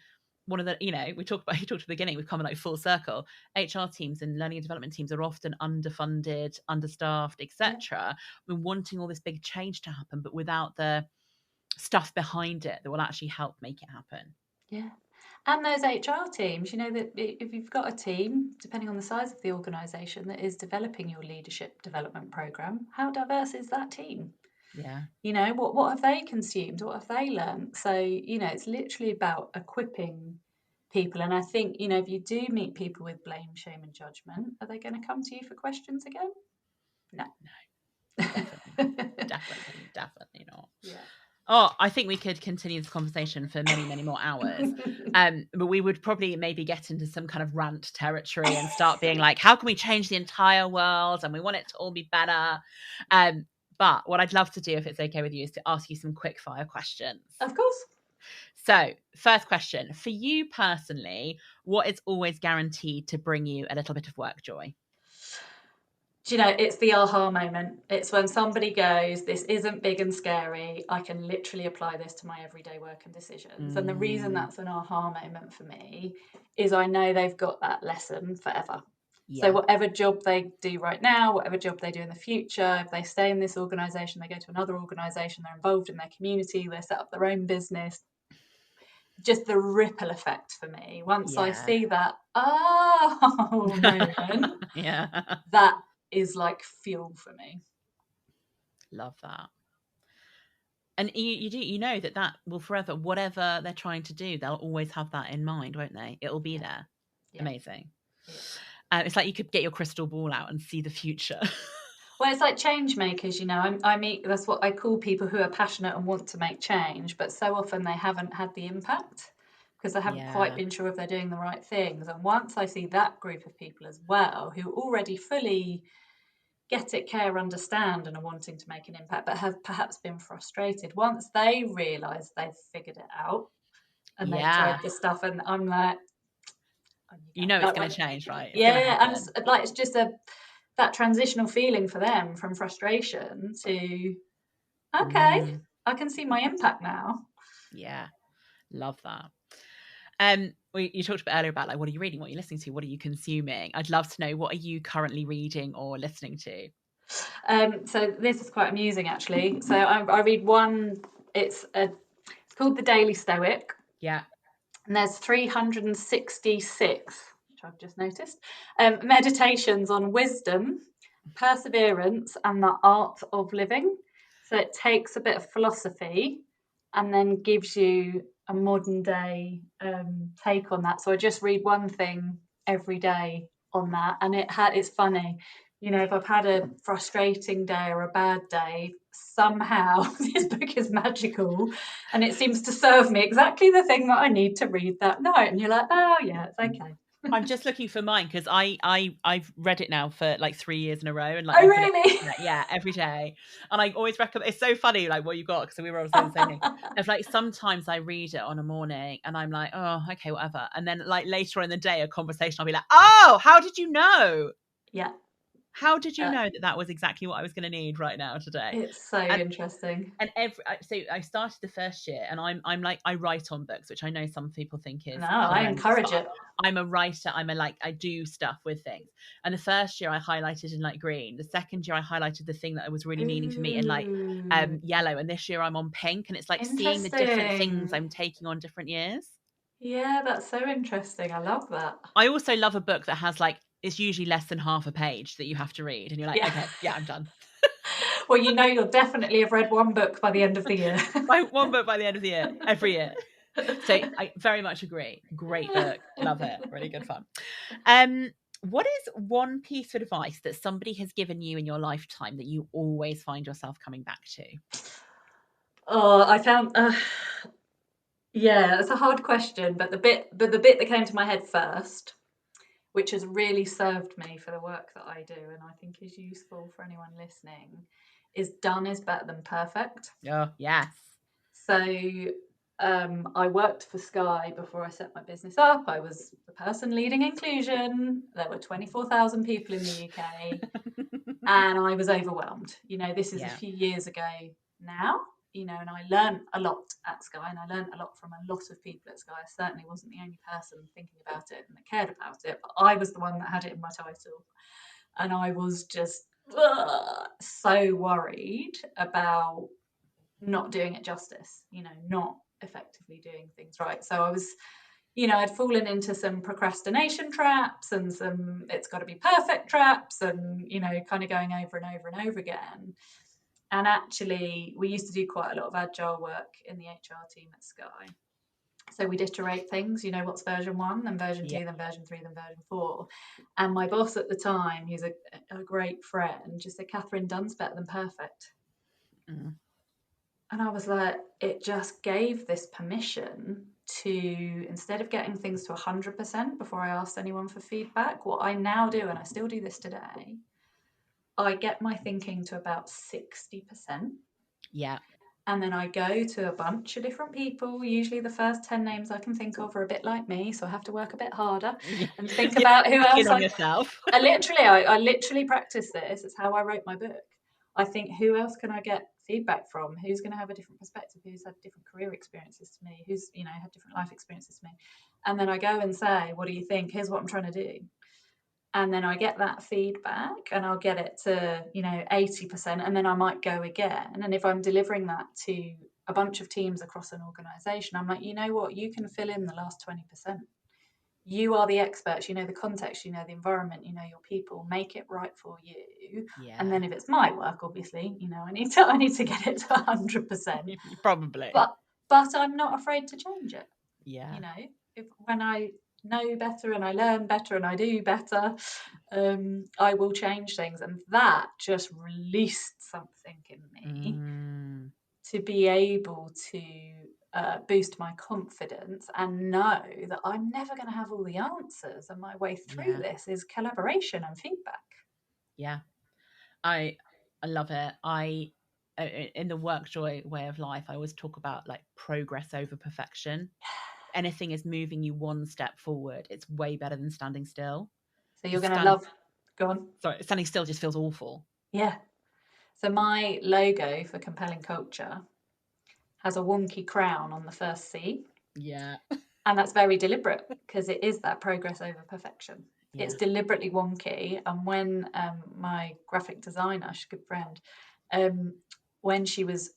one of the, you know, you talked at the beginning, we've come like full circle. HR teams and learning and development teams are often underfunded, understaffed, etc. We're wanting all this big change to happen, but without the stuff behind it that will actually help make it happen. Yeah. And those HR teams, you know, that if you've got a team, depending on the size of the organisation, that is developing your leadership development programme, how diverse is that team? Yeah. You know, what have they consumed? What have they learned? So, you know, it's literally about equipping people. And I think, you know, if you do meet people with blame, shame and judgment, are they going to come to you for questions again? No. Definitely not. Yeah. Oh, I think we could continue this conversation for many, many more hours. But we would probably maybe get into some kind of rant territory and start being like, how can we change the entire world? And we want it to all be better. But what I'd love to do, if it's okay with you, is to ask you some quick fire questions. Of course. So, first question, for you personally, what is always guaranteed to bring you a little bit of work joy? Do you know, it's the aha moment. It's when somebody goes, this isn't big and scary. I can literally apply this to my everyday work and decisions. And the reason that's an aha moment for me is I know they've got that lesson forever. Yeah. So whatever job they do right now, whatever job they do in the future, if they stay in this organisation, they go to another organisation, they're involved in their community, they set up their own business. Just the ripple effect for me. Once I see that, moment, that is like fuel for me. Love that. And you know that will forever, whatever they're trying to do, they'll always have that in mind, won't they? It'll be there. Yeah. Amazing. Yeah. It's like you could get your crystal ball out and see the future. Well, it's like change makers, you know. I meet, that's what I call people who are passionate and want to make change, but so often they haven't had the impact because they haven't quite been sure if they're doing the right things. And once I see that group of people as well, who already fully get it, care, understand, and are wanting to make an impact, but have perhaps been frustrated, once they realise they've figured it out and they've tried the stuff, and I'm like, you know, it's going to change, right? It's like, it's just that transitional feeling for them from frustration to, okay, I can see my impact now. Yeah, love that. You talked about earlier about like, what are you reading, what are you listening to, what are you consuming? I'd love to know, what are you currently reading or listening to? So this is quite amusing, actually. So I read one. It's called The Daily Stoic. Yeah. And there's 366, which I've just noticed, meditations on wisdom, perseverance, and the art of living. So it takes a bit of philosophy and then gives you a modern day take on that. So I just read one thing every day on that, and it's funny. You know, if I've had a frustrating day or a bad day, somehow this book is magical and it seems to serve me exactly the thing that I need to read that night. And you're like, oh yeah, it's okay. I'm just looking for mine because I've read it now for like 3 years in a row, and like, oh really? Every day. And I always recommend. It's so funny, like what you got, because we were always saying the same thing. It's like sometimes I read it on a morning and I'm like, oh, okay, whatever. And then like later on in the day, a conversation, I'll be like, oh, how did you know? Yeah. How did you Uh, know that was exactly what I was going to need right now today? It's so And interesting. and so I started the first year, and I'm like, I write on books, which I know some people think is No, I horrendous, encourage but it. I'm a writer. I do stuff with things. And the first year I highlighted in like green. The second year I highlighted the thing that was really meaning for me in like Ooh, yellow. And this year I'm on pink, and it's like seeing the different things interesting. I'm taking on different years. Yeah, that's so interesting. I love that. I also love a book that has like, it's usually less than half a page that you have to read, and you're like, Yeah. okay, yeah, I'm done. Well, you know, you'll definitely have read one book by the end of the year. One book by the end of the year, every year. So I very much agree. Great book. Love it. Really good fun. What is one piece of advice that somebody has given you in your lifetime that you always find yourself coming back to? Oh, I found yeah, it's a hard question, but the bit that came to my head first, which has really served me for the work that I do and I think is useful for anyone listening, is done is better than perfect. Oh, yes. So I worked for Sky before I set my business up. I was the person leading inclusion. There were 24,000 people in the UK and I was overwhelmed. You know, this is a few years ago now, you know, and I learned a lot at Sky and I learned a lot from a lot of people at Sky. I certainly wasn't the only person thinking about it and that cared about it, but I was the one that had it in my title. And I was just so worried about not doing it justice, you know, not effectively doing things right. So I was, you know, I'd fallen into some procrastination traps and some it's got to be perfect traps and, you know, kind of going over and over and over again. And actually, we used to do quite a lot of agile work in the HR team at Sky. So we'd iterate things, you know, what's version 1, then version 2, then version 3, then version 4. And my boss at the time, who's a great friend, just said, Catherine, done's better than perfect. Mm. And I was like, it just gave this permission to, instead of getting things to 100% before I asked anyone for feedback, what I now do, and I still do this today, I get my thinking to about 60%. Yeah. And then I go to a bunch of different people. Usually the first 10 names I can think of are a bit like me, so I have to work a bit harder and think about who else on yourself. I literally practice this. It's how I wrote my book. I think, who else can I get feedback from? Who's going to have a different perspective? Who's had different career experiences to me? Who's, you know, had different life experiences to me? And then I go and say, what do you think? Here's what I'm trying to do. And then I get that feedback and I'll get it to, you know, 80%. And then I might go again. And if I'm delivering that to a bunch of teams across an organization, I'm like, you know what? You can fill in the last 20%. You are the experts, you know the context, you know the environment, you know your people, make it right for you. Yeah. And then if it's my work, obviously, you know, I need to get it to 100%. Probably. But I'm not afraid to change it. Yeah. You know, when I know better and I learn better and I do better, I will change things. And that just released something in me to be able to boost my confidence and know that I'm never going to have all the answers, and my way through this is collaboration and feedback. Yeah, I love it. I in the WorkJoy way of life, I always talk about like progress over perfection. Anything is moving you one step forward, it's way better than standing still. So you're going to love. Go on. Sorry, standing still just feels awful. Yeah. So my logo for Compelling Culture has a wonky crown on the first C. Yeah. And that's very deliberate because it is that progress over perfection. Yeah. It's deliberately wonky. And when my graphic designer, she's a good friend, when she was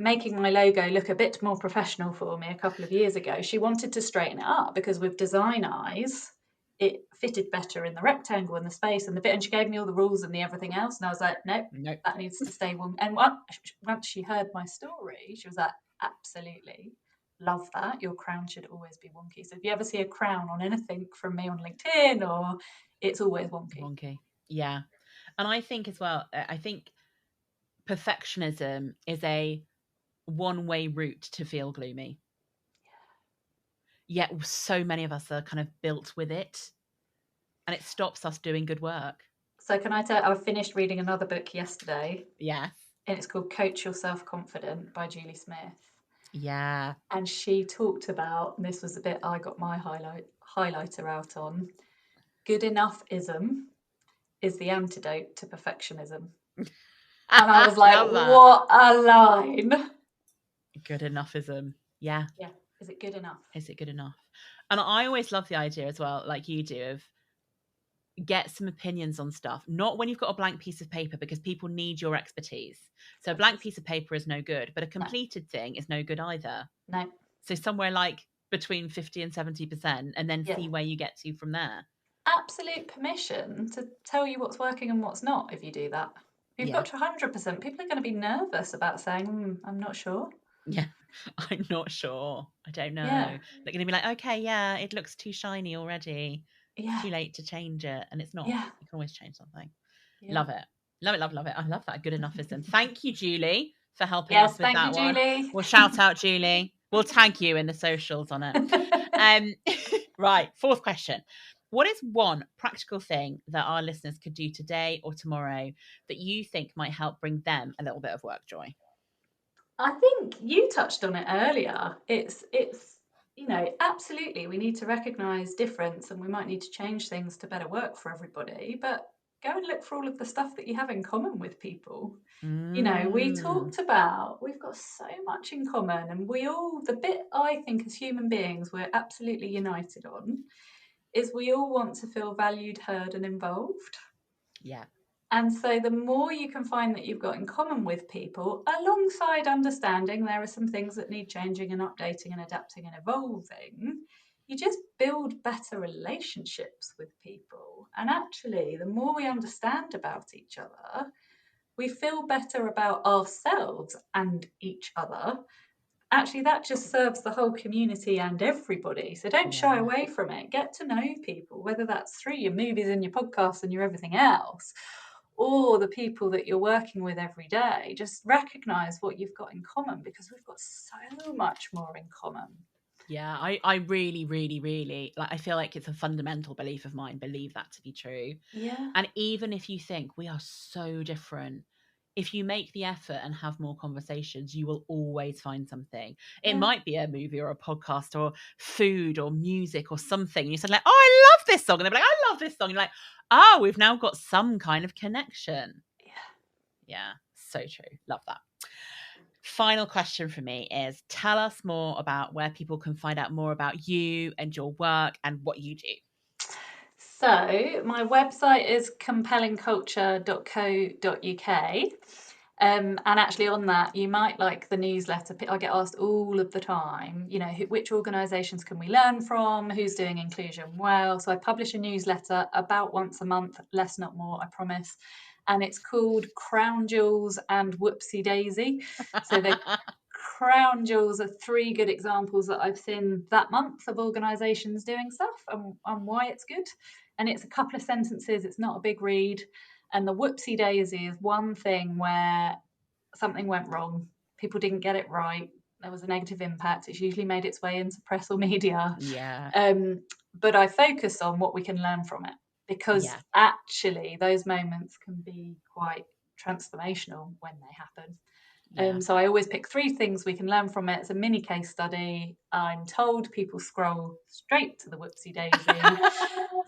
making my logo look a bit more professional for me a couple of years ago, she wanted to straighten it up because with design eyes, it fitted better in the rectangle and the space and the bit. And she gave me all the rules and the everything else. And I was like, nope. That needs to stay wonky. And once she heard my story, she was like, absolutely. Love that. Your crown should always be wonky. So if you ever see a crown on anything from me on LinkedIn, or it's always wonky. Wonky. Yeah. And I think as well, I think perfectionism is a one-way route to feel gloomy. Yet so many of us are kind of built with it, and it stops us doing good work. So can I tell, I finished reading another book yesterday. Yes. And it's called Coach Yourself Confident by Julie Smith. Yeah. And she talked about, and this was the bit I got my highlighter out on, good enough-ism is the antidote to perfectionism. And I was like, Love that. what a line. Good enoughism. Yeah. Yeah. Is it good enough? Is it good enough? And I always love the idea as well, like you do, of get some opinions on stuff, not when you've got a blank piece of paper, because people need your expertise. So a blank piece of paper is no good, but a completed thing is no good either. No. So somewhere like between 50 and 70%, and then see where you get to from there. Absolute permission to tell you what's working and what's not if you do that. If you've got to 100%, people are going to be nervous about saying, I'm not sure. Yeah, I'm not sure. I don't know. Yeah. They're going to be like, okay, yeah, it looks too shiny already. Yeah. It's too late to change it. And it's not. Yeah. You can always change something. Yeah. Love it. Love it, love it. I love that. Good enoughism. Thank you, Julie, for helping us with that one. Julie. We'll shout out Julie. We'll tag you in the socials on it. Right, fourth question. What is one practical thing that our listeners could do today or tomorrow that you think might help bring them a little bit of work joy? I think you touched on it earlier. It's absolutely, we need to recognise difference, and we might need to change things to better work for everybody, but go and look for all of the stuff that you have in common with people. We talked about, we've got so much in common, and the bit I think as human beings we're absolutely united on is we all want to feel valued, heard and involved. Yeah. And so the more you can find that you've got in common with people, alongside understanding there are some things that need changing and updating and adapting and evolving, you just build better relationships with people. And actually, the more we understand about each other, we feel better about ourselves and each other. Actually, that just serves the whole community and everybody. So don't shy away from it. Get to know people, whether that's through your movies and your podcasts and your everything else, or the people that you're working with every day. Just recognise what you've got in common, because we've got so much more in common. Yeah, I really, really, really, I feel like it's a fundamental belief of mine, believe that to be true. Yeah. And even if you think we are so different, if you make the effort and have more conversations, you will always find something. It might be a movie or a podcast or food or music or something. And you said like, oh, I love this song. And they're like, I love this song. And you're like, oh, we've now got some kind of connection. Yeah, so true. Love that. Final question for me is, tell us more about where people can find out more about you and your work and what you do. So my website is compellingculture.co.uk. And actually on that, you might like the newsletter. I get asked all of the time, which organisations can we learn from? Who's doing inclusion well? So I publish a newsletter about once a month, less not more, I promise. And it's called Crown Jewels and Whoopsie Daisy. So the Crown Jewels are 3 good examples that I've seen that month of organisations doing stuff and why it's good. And it's a couple of sentences, it's not a big read. And the Whoopsie Daisy is one thing where something went wrong, people didn't get it right, there was a negative impact, it's usually made its way into press or media. But I focus on what we can learn from it, because actually those moments can be quite transformational when they happen. So I always pick 3 things we can learn from it. It's a mini case study. I'm told people scroll straight to the Whoopsie Daisy.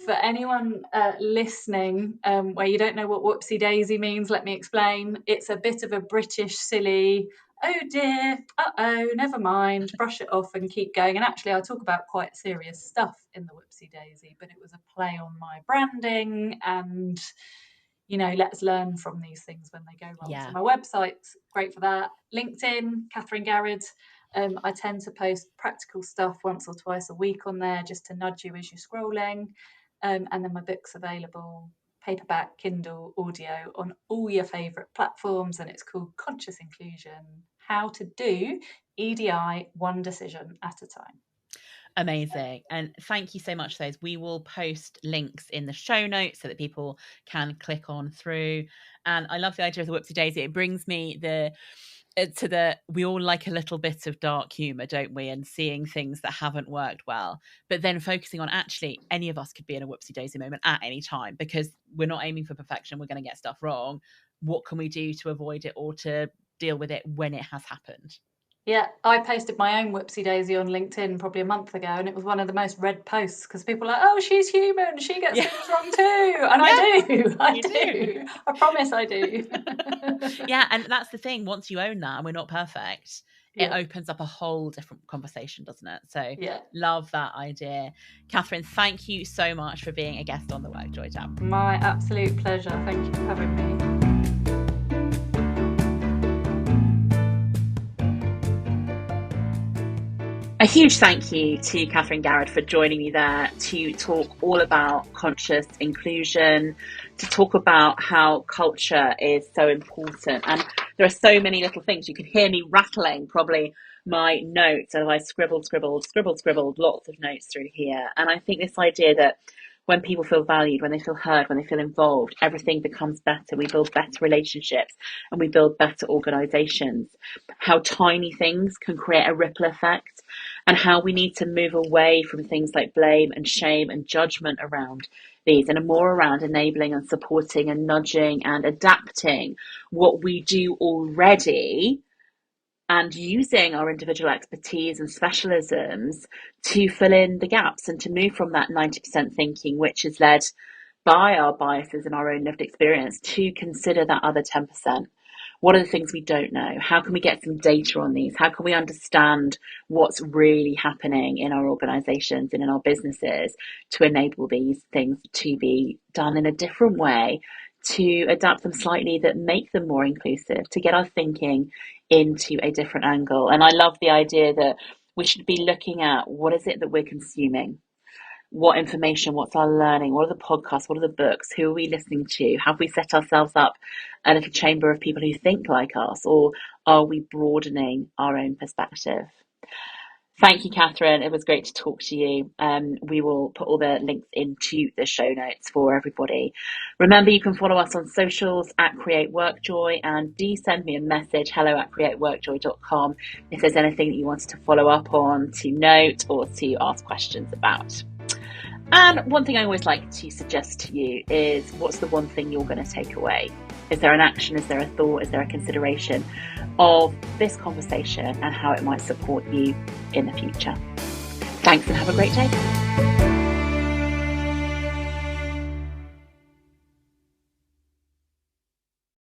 For anyone listening where you don't know what Whoopsie Daisy means, let me explain. It's a bit of a British silly, oh dear, uh-oh, never mind, brush it off and keep going. And actually I talk about quite serious stuff in the Whoopsie Daisy, but it was a play on my branding and let's learn from these things when they go wrong. So my website's great for that. LinkedIn, Catherine Garrod. I tend to post practical stuff once or twice a week on there, just to nudge you as you're scrolling. And then my book's available, paperback, Kindle, audio, on all your favourite platforms. And it's called Conscious Inclusion, How to Do EDI One Decision at a Time. Amazing. And thank you so much for those. We will post links in the show notes so that people can click on through. And I love the idea of the Whoopsie Daisy. It brings me we all like a little bit of dark humor, don't we? And seeing things that haven't worked well, but then focusing on actually any of us could be in a Whoopsie Daisy moment at any time, because we're not aiming for perfection. We're going to get stuff wrong. What can we do to avoid it or to deal with it when it has happened? Yeah, I posted my own whoopsie daisy on LinkedIn probably a month ago, and it was one of the most read posts because people were like, "Oh, she's human. She gets things wrong too," and I do. I do. I promise I do. Yeah, and that's the thing. Once you own that, and we're not perfect, it opens up a whole different conversation, doesn't it? So love that idea. Catherine, thank you so much for being a guest on the WorkJoy Jam. My absolute pleasure. Thank you for having me. A huge thank you to Catherine Garrod for joining me there to talk all about conscious inclusion, to talk about how culture is so important. And there are so many little things. You can hear me rattling probably my notes as I scribbled lots of notes through here. And I think this idea that when people feel valued, when they feel heard, when they feel involved, everything becomes better. We build better relationships and we build better organisations. How tiny things can create a ripple effect, and how we need to move away from things like blame and shame and judgment around these, and more around enabling and supporting and nudging and adapting what we do already, and using our individual expertise and specialisms to fill in the gaps and to move from that 90% thinking, which is led by our biases and our own lived experience, to consider that other 10%. What are the things we don't know? How can we get some data on these? How can we understand what's really happening in our organisations and in our businesses to enable these things to be done in a different way, to adapt them slightly, that make them more inclusive, to get our thinking into a different angle? And I love the idea that we should be looking at what is it that we're consuming? What information, what's our learning, what are the podcasts, what are the books, who are we listening to? Have we set ourselves up a little chamber of people who think like us, or are we broadening our own perspective? Thank you, Catherine. It was great to talk to you. We will put all the links into the show notes for everybody. Remember, you can follow us on socials at Create WorkJoy, and do send me a message, hello@createworkjoy.com, if there's anything that you wanted to follow up on, to note, or to ask questions about. And one thing I always like to suggest to you is, what's the one thing you're going to take away? Is there an action? Is there a thought? Is there a consideration of this conversation and how it might support you in the future? Thanks, and have a great day.